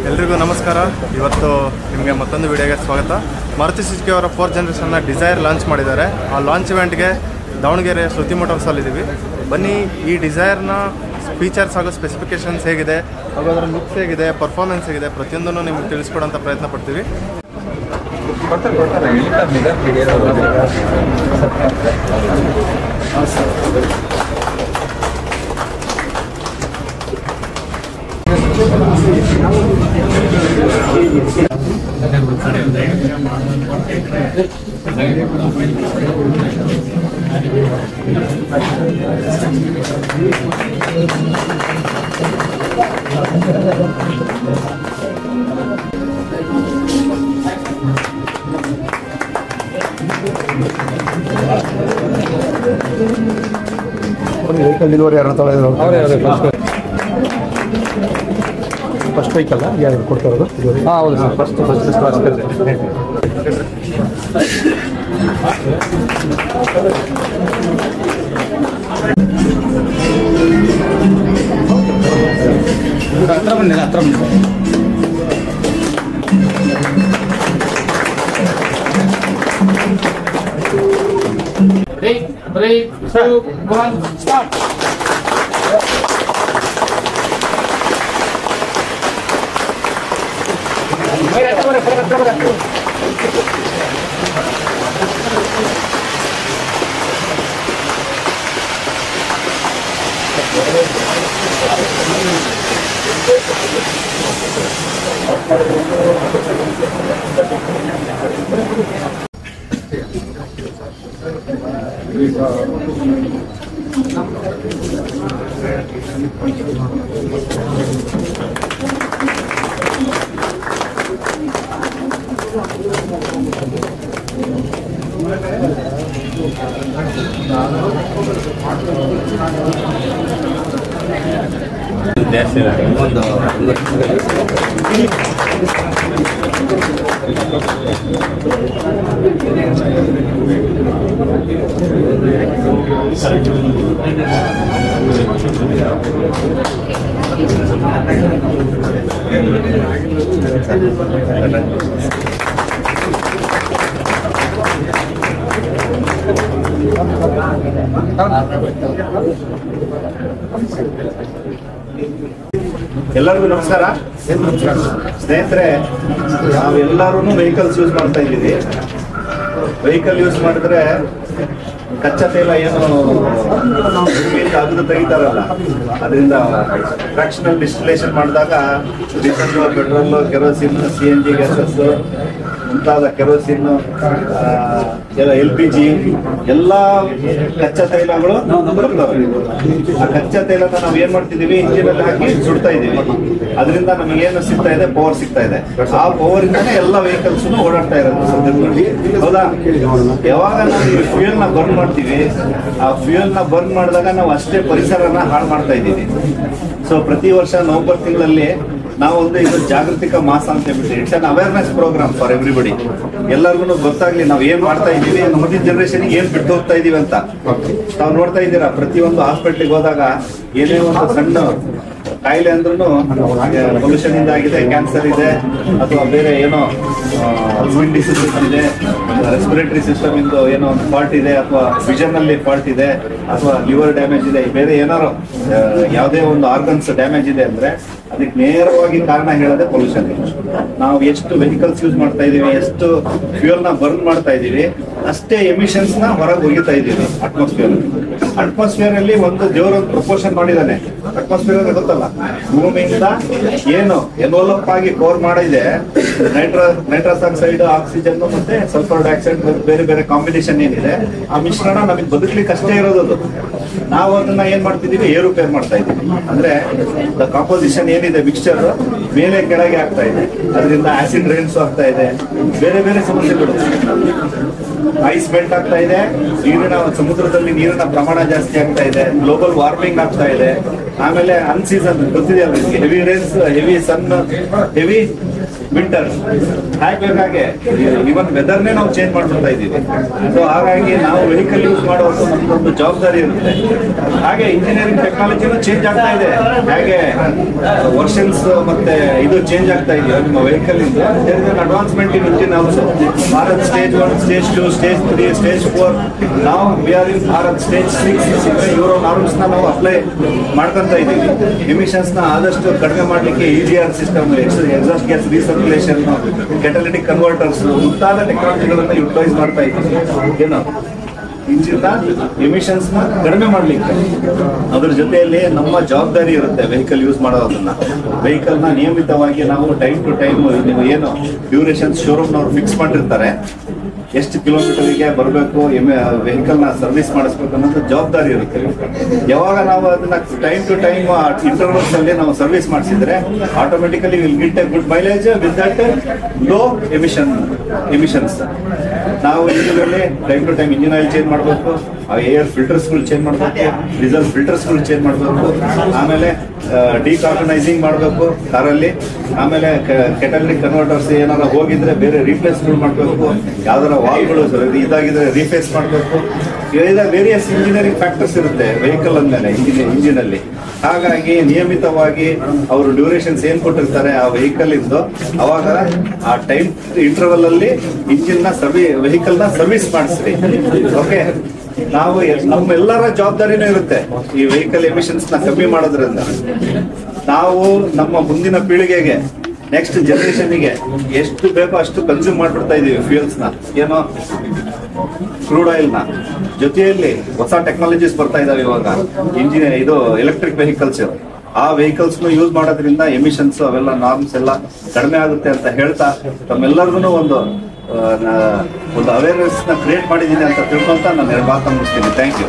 ಎಲ್ರಿಗೂ ನಮಸ್ಕಾರ. ಇವತ್ತು ನಿಮಗೆ ಮತ್ತೊಂದು ವಿಡಿಯೋಗೆ ಸ್ವಾಗತ. ಮಾರುತಿ ಸುಜುಕಿ ಅವರ 4th ಜನರೇಷನ್ನ ಡಿಸೈರ್ ಲಾಂಚ್ ಮಾಡಿದ್ದಾರೆ. ಆ ಲಾಂಚ್ ಇವೆಂಟ್ಗೆ ದಾವಣಗೆರೆ ಶ್ರುತಿ ಮೋಟರ್ಸಲ್ಲಿದ್ದೀವಿ. ಬನ್ನಿ, ಈ ಡಿಸೈರ್ನ ಫೀಚರ್ಸ್ ಹಾಗೂ ಸ್ಪೆಸಿಫಿಕೇಷನ್ಸ್ ಹೇಗಿದೆ ಹಾಗೂ ಅದರ ಲುಕ್ಸ್ ಹೇಗಿದೆ, ಪರ್ಫಾರ್ಮೆನ್ಸ್ ಹೇಗಿದೆ, ಪ್ರತಿಯೊಂದನ್ನು ನಿಮ್ಗೆ ತಿಳಿಸ್ಕೊಡೋಂಥ ಪ್ರಯತ್ನ ಪಡ್ತೀವಿ. ವೆಹಿಕಲ್ ಡೆಲಿವರಿ ಯಾರು ಫಸ್ಟ್ ವೆಹಿಕಲ್ ಯಾರು ಕೊಡ್ತಾ ಇರೋದು? ಹಾಂ ಹೌದು ಸರ್, ಫಸ್ಟ್ ಕ್ಲಾಸ್. ಹತ್ರ ಬನ್ನಿ. Three, two, one, start. ಎಲ್ಲರಿಗೂ ನಮಸ್ಕಾರ ಸ್ನೇಹಿತರೆ. ನಾವೆಲ್ಲರೂ ವೆಹಿಕಲ್ಸ್ ಯೂಸ್ ಮಾಡ್ತಾ ಇದ್ದೀವಿ. ವೆಹಿಕಲ್ ಯೂಸ್ ಮಾಡಿದ್ರೆ ಕಚ್ಚಾ ತೈಲ ಏನು ಅಗದು ತೆಗಿತಾರಲ್ಲ, ಅದರಿಂದ ಫ್ರಾಕ್ಷನಲ್ ಡಿಸ್ಟಿಲೇಷನ್ ಮಾಡಿದಾಗ diesel, petrol, kerosene, CNG gases ಮುಂತಾದ ಕೆರೋಸಿನ್, LPG ಎಲ್ಲ ಕಚ್ಚಾ ತೈಲಗಳು ಬರ್ತವೆ. ಆ ಕಚ್ಚಾ ತೈಲನ ನಾವು ಏನ್ ಮಾಡ್ತಿದೀವಿ, ಇಂಜಿನ್ ಅಲ್ಲಿ ಹಾಕಿ ಸುಡ್ತಾ ಇದೀವಿ. ಅದರಿಂದ ನಮಗೇನು ಸಿಗ್ತಾ ಇದೆ, ಪವರ್ ಸಿಗ್ತಾ ಇದೆ. ಆ ಪವರ್ ಇಂದಾನೆ ಎಲ್ಲ ವೆಹಿಕಲ್ಸ್ ಓಡಾಡ್ತಾ ಇರೋದು ಸದ್ಯದಲ್ಲಿ. ಹೌದಾ? ಯಾವಾಗ ನಾವು ಈ ಫ್ಯೂಯಲ್ ನ ಬರ್ನ್ ಮಾಡ್ತೀವಿ, ಆ ಫ್ಯೂಯಲ್ ನ ಬರ್ನ್ ಮಾಡಿದಾಗ ನಾವು ಅಷ್ಟೇ ಪರಿಸರನ ಹಾಳು ಮಾಡ್ತಾ ಇದ್ದೀವಿ. ಸೊ ಪ್ರತಿ ವರ್ಷ ನವೆಂಬರ್ ತಿಂಗಳಲ್ಲಿ ನಾವು ಇದು ಜಾಗೃತಿಕ ಮಾಸ ಅಂತ ಹೇಳ್ಬಿಟ್ಟು, it's an awareness programme for everybody. ಎಲ್ಲರಿಗೂ ಗೊತ್ತಾಗ್ಲಿ ನಾವು ಏನ್ ಮಾಡ್ತಾ ಇದೀವಿ, ಮುಂದಿನ ಜನರೇಷನ್ ಏನ್ ಬಿಟ್ಟು ಹೋಗ್ತಾ ಇದೀವಿ ಅಂತ. ತಾವು ನೋಡ್ತಾ ಇದ್ದೀರಾ, ಪ್ರತಿಯೊಂದು ಹಾಸ್ಪಿಟ್ಲಿಗೆ ಹೋದಾಗ ಏನೇ ಒಂದು ಸಣ್ಣ ಕಾಯಿಲೆ ಅಂದ್ರೂ ಪೊಲ್ಯೂಷನ್ ಇಂದ ಆಗಿದೆ, ಕ್ಯಾನ್ಸರ್ ಇದೆ, ಅಥವಾ ಬೇರೆ ಏನೋ ಸ್ಕಿನ್ ಡಿಸೀಸಸ್ ಇದೆ, ರೆಸ್ಪಿರೇಟರಿ ಸಿಸ್ಟಮ್ ಇಂದು ಏನೋ ಒಂದು ಫಾಲ್ಟ್ ಇದೆ, ಅಥವಾ ವಿಷನ್ ಅಲ್ಲಿ ಫಾಲ್ಟ್ ಇದೆ, ಅಥವಾ ಲಿವರ್ ಡ್ಯಾಮೇಜ್ ಇದೆ, ಬೇರೆ ಏನಾರು ಯಾವುದೇ ಒಂದು ಆರ್ಗನ್ಸ್ ಡ್ಯಾಮೇಜ್ ಇದೆ ಅಂದ್ರೆ ಅದಕ್ಕೆ ನೇರವಾಗಿ ಕಾರಣ ಹೇಳೋದೇ ಪೊಲ್ಯೂಷನ್. ನಾವು ಎಷ್ಟು ವೆಹಿಕಲ್ಸ್ ಯೂಸ್ ಮಾಡ್ತಾ ಇದೀವಿ, ಎಷ್ಟು ಫ್ಯೂಯಲ್ ನ ಬರ್ನ್ ಮಾಡ್ತಾ ಇದೀವಿ, ಅಷ್ಟೇ ಎಮಿಷನ್ಸ್ ನ ಹೊರಗೆ ಒಗಿತಾ ಇದೀವಿ ಅಟ್ಮಾಸ್ಫಿಯರ್ ಅಲ್ಲಿ. ಒಂದು ದೇವರೊಂದು ಪ್ರಪೋರ್ಷನ್ ಮಾಡಿದಾನೆ. ಅಟ್ಮಾಸ್ಫಿಯರ್ ಅಂದ್ರೆ ಗೊತ್ತಲ್ಲ, ಭೂಮಿಯಿಂದ ಏನು ಎನ್ವಲಪ್ ಆಗಿ ಕವರ್ ಮಾಡಿದೆ ನೈಟ್ರಸ್ ಆಕ್ಸೈಡ್, ಆಕ್ಸಿಜನ್ ಮತ್ತೆ ಸಲ್ಫರ್ ಡೈಆಕ್ಸೈಡ್, ಬೇರೆ ಬೇರೆ ಕಾಂಬಿನೇಷನ್ ಏನಿದೆ, ಆ ಮಿಶ್ರಣ ನಮಗೆ ಬದುಕಲಿಕ್ಕೆ ಅಷ್ಟೇ ಇರೋದು. ನಾವು ಅದನ್ನ ಏನ್ ಮಾಡ್ತಿದೀವಿ, ಏರುಪೇರ್ ಮಾಡ್ತಾ ಇದೀವಿ. ಅಂದ್ರೆ ದ ಕಾಂಪೋಸಿಷನ್ ಏನಿದೆ, ಮಿಕ್ಸ್ಚರ್ ಮೇಲೆ ಕೆಳಗೆ ಆಗ್ತಾ ಇದೆ. ಅದರಿಂದ ಆಸಿಡ್ ರೈನ್ಸ್ ಆಗ್ತಾ ಇದೆ, ಬೇರೆ ಬೇರೆ ಸಮಸ್ಯೆಗಳು. ಐಸ್ ಮೆಲ್ಟ್ ಆಗ್ತಾ ಇದೆ, ಸಮುದ್ರದಲ್ಲಿ ನೀರಿನ ಪ್ರಮಾಣ ಜಾಸ್ತಿ ಆಗ್ತಾ ಇದೆ, ಗ್ಲೋಬಲ್ ವಾರ್ಮಿಂಗ್ ಆಗ್ತಾ ಇದೆ. ಆಮೇಲೆ ಅನ್ಸೀಸನ್ ಗೊತ್ತಿದೆಯಲ್ಲ, ಹೆವಿ ರೇನ್ಸ್, ಹೆವಿ ಸನ್, ಹೆವಿ ವಿಂಟರ್ ಹಾಗೆ ಬೇಕಾಗೆ ಇವನ್ ವೆದರ್ನೇ ನಾವು ಚೇಂಜ್ ಮಾಡ್ಬಿಡ್ತಾ ಇದ್ದೀವಿ. ಸೊ ಹಾಗಾಗಿ ನಾವು ವೆಹಿಕಲ್ ಯೂಸ್ ಮಾಡುವಾಗ ನಮ್ದೊಂದು ಜವಾಬ್ದಾರಿ ಇರುತ್ತೆ. ಹಾಗೆ ಇಂಜಿನಿಯರಿಂಗ್ ಟೆಕ್ನಾಲಜಿನೂ ಚೇಂಜ್ ಆಗ್ತಾ ಇದೆ. ಹಾಗೆ ವರ್ಷನ್ಸ್ ಮತ್ತೆ ಇದು ಚೇಂಜ್ ಆಗ್ತಾ ಇದೆ ನಿಮ್ಮ ವೆಹಿಕಲ್ ಇಂದ. Advancement in engine also. Bharat stage 1, stage 2, stage 3, stage 4. ನಾವು we are in Bharat stage 6 euro norms ನಾವು ಅಪ್ಲೈ ಮಾಡ್ಕೊಂತ ಇದ್ದೀವಿ. ಎಮಿಷನ್ಸ್ ನ ಆದಷ್ಟು ಕಡಿಮೆ ಮಾಡಲಿಕ್ಕೆ EGR system, exhaust gas recirculation, catalytic converters ಮುಂತಾದ ಟೆಕ್ನಾಲಜಿಗಳನ್ನ ಯುಟಿಲೈಸ್ ಮಾಡ್ತಾ ಇದ್ದೀವಿ. ಏನು ಇಂಜಿನ್ ಎಮಿಷನ್ಸ್ ನ ಕಡಿಮೆ ಮಾಡ್ಲಿಕ್ಕೆ. ಅದ್ರ ಜೊತೆಯಲ್ಲಿ ನಮ್ಮ ಜವಾಬ್ದಾರಿ ಇರುತ್ತೆ ವೆಹಿಕಲ್ ಯೂಸ್ ಮಾಡೋದನ್ನ. ವೆಹಿಕಲ್ ನ ನಿಯಮಿತವಾಗಿ ನಾವು ಟೈಮ್ ಟು ಟೈಮ್ ನೀವು ಏನು ಡ್ಯೂರೇಷನ್ಸ್ ಶೋರೂಮ್ನವ್ರು ಫಿಕ್ಸ್ ಮಾಡಿರ್ತಾರೆ, ಎಷ್ಟು ಕಿಲೋಮೀಟರ್ಗೆ ಬರಬೇಕು, ವೆಹಿಕಲ್ ನ ಸರ್ವಿಸ್ ಮಾಡಿಸ್ಬೇಕು ಅನ್ನೋದು ಜವಾಬ್ದಾರಿ ಇರುತ್ತೆ. ಯಾವಾಗ ನಾವು ಅದನ್ನ ಟೈಮ್ ಟು ಟೈಮ್ ಇಂಟರ್ವಲ್ಸ್ ಅಲ್ಲಿ ನಾವು ಸರ್ವಿಸ್ ಮಾಡಿಸಿದ್ರೆ automatically will get a good mileage with that low emissions. ನಾವು ಇಂಜಿನಲ್ಲಿ time to time engine oil change ಮಾಡಬೇಕು, ಏರ್ ಫಿಲ್ಟರ್ಸ್ಗಳು ಚೇಂಜ್ ಮಾಡಬೇಕು, ಡೀಸೆಲ್ ಫಿಲ್ಟರ್ಸ್ಗಳು ಚೇಂಜ್ ಮಾಡಬೇಕು, ಆಮೇಲೆ ಡಿಕಾರ್ಬನೈಸಿಂಗ್ ಮಾಡಬೇಕು ಕಾರಲ್ಲಿ, ಆಮೇಲೆ ಕೆಟಲಿಟಿಕ್ ಕನ್ವರ್ಟರ್ಸ್ ಏನಾರ ಹೋಗಿದ್ರೆ ಬೇರೆ ರೀಪ್ಲೇಸ್ಗಳು ಮಾಡಬೇಕು, ಯಾವ್ದಾರ ವಾಲ್ಗಳು ಇದಾಗಿದ್ರೆ ರೀಫೇಸ್ ಮಾಡಬೇಕು. ವೇರಿಯಸ್ ಇಂಜಿನಿಯರಿಂಗ್ ಫ್ಯಾಕ್ಟರ್ಸ್ ಇರುತ್ತೆ ವೆಹಿಕಲ್ ಅಂದ್ಮೇಲೆ ಇಂಜಿನ್ ಅಲ್ಲಿ. ಹಾಗಾಗಿ ನಿಯಮಿತವಾಗಿ ಅವರು ಡ್ಯೂರೇಷನ್ಸ್ ಏನ್ ಕೊಟ್ಟಿರ್ತಾರೆ ಆ ವೆಹಿಕಲ್ ಇಂದು, ಅವಾಗ ಆ ಟೈಮ್ ಇಂಟರ್ವಲ್ ಅಲ್ಲಿ ಇಂಜಿನ್ ನ ವೆಹಿಕಲ್ ನ ಸರ್ವಿಸ್ ಮಾಡಿಸ್ರಿ. ಓಕೆ, ನಾವು ನಮ್ಮೆಲ್ಲರ ಜವಾಬ್ದಾರಿನೂ ಇರುತ್ತೆ ಈ ವೆಹಿಕಲ್ ಎಮಿಷನ್ಸ್ ನ ಕಮ್ಮಿ ಮಾಡೋದ್ರಿಂದ. ನಾವು ನಮ್ಮ ಮುಂದಿನ ಪೀಳಿಗೆಗೆ, ನೆಕ್ಸ್ಟ್ ಜನರೇಷನ್ಗೆ ಎಷ್ಟು ಬೇಕೋ ಅಷ್ಟು ಕನ್ಸ್ಯೂಮ್ ಮಾಡ್ಬಿಡ್ತಾ ಇದೀವಿ ಫ್ಯೂಯಲ್ಸ್ ನ, ಏನೋ ಕ್ರೂಡ್ ಆಯಿಲ್ ನ. ಜೊತೆಯಲ್ಲಿ ಹೊಸ ಟೆಕ್ನಾಲಜೀಸ್ ಬರ್ತಾ ಇದಾವೆ ಇವಾಗ, ಇದು ಎಲೆಕ್ಟ್ರಿಕ್ ವೆಹಿಕಲ್ಸ್. ಆ ವೆಹಿಕಲ್ಸ್ ಯೂಸ್ ಮಾಡೋದ್ರಿಂದ ಎಮಿಷನ್ಸ್ ಅವೆಲ್ಲ ನಾರ್ಮ್ಸ್ ಎಲ್ಲ ಕಡಿಮೆ ಆಗುತ್ತೆ ಅಂತ ಹೇಳ್ತಾ ತಮ್ಮೆಲ್ಲರಿಗೂ ಒಂದು ಅವೇರ್ನೆಸ್ ನ ಕ್ರಿಯೇಟ್ ಮಾಡಿದ್ದೀನಿ ಅಂತ ತಿಳ್ಕೊಂತ ನಾನು 2 ಮಾತು ಮುಗಿಸ್ತೀನಿ. Thank you.